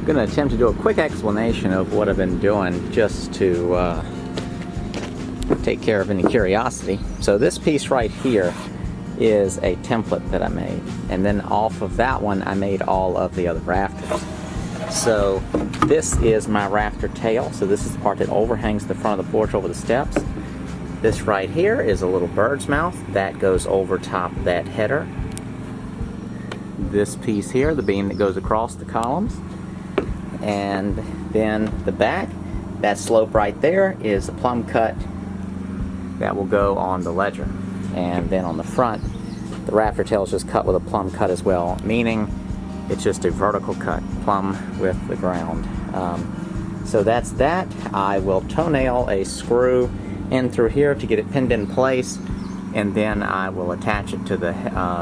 I'm going to attempt to do a quick explanation of what I've been doing just to take care of any curiosity. So this piece right here is a template that I made, and then off of that one I made all of the other rafters. So this is my rafter tail, so this is the part that overhangs the front of the porch over the steps. This right here is a little bird's mouth that goes over top of that header. This piece here, the beam that goes across the columns. And then the back, that slope right there is a plumb cut that will go on the ledger. And then on the front, the rafter tail is just cut with a plumb cut as well, meaning it's just a vertical cut, plumb with the ground. So that's that. I will toenail a screw in through here to get it pinned in place, and then I will attach it to the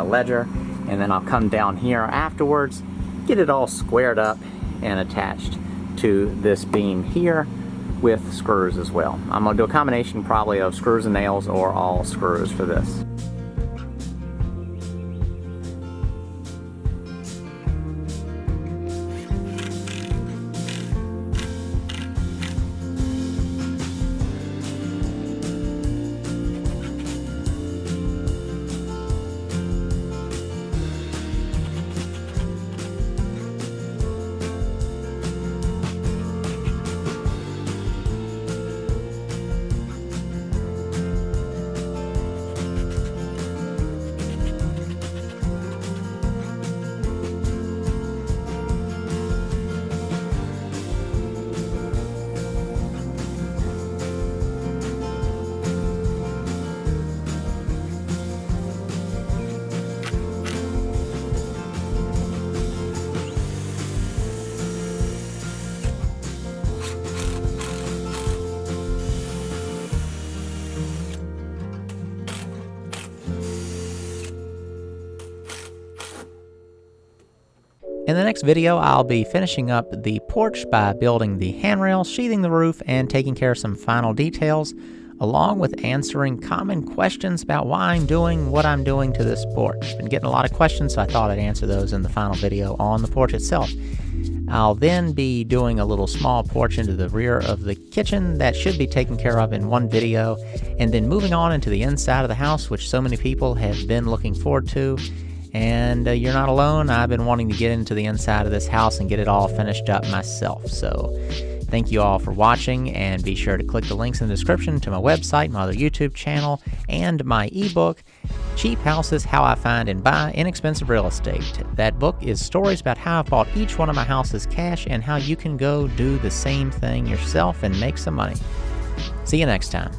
ledger, and then I'll come down here afterwards, get it all squared up and attached to this beam here with screws as well. I'm going to do a combination probably of screws and nails or all screws for this. In the next video, I'll be finishing up the porch by building the handrail, sheathing the roof, and taking care of some final details, along with answering common questions about why I'm doing what I'm doing to this porch. Been getting a lot of questions, so I thought I'd answer those in the final video on the porch itself. I'll then be doing a little small porch into the rear of the kitchen that should be taken care of in one video, and then moving on into the inside of the house, which so many people have been looking forward to. And you're not alone. I've been wanting to get into the inside of this house and get it all finished up myself. So thank you all for watching, and be sure to click the links in the description to my website, my other YouTube channel, and my ebook, Cheap Houses: How I Find and Buy Inexpensive Real Estate. That book is stories about how I bought each one of my houses cash and how you can go do the same thing yourself and make some money. See you next time.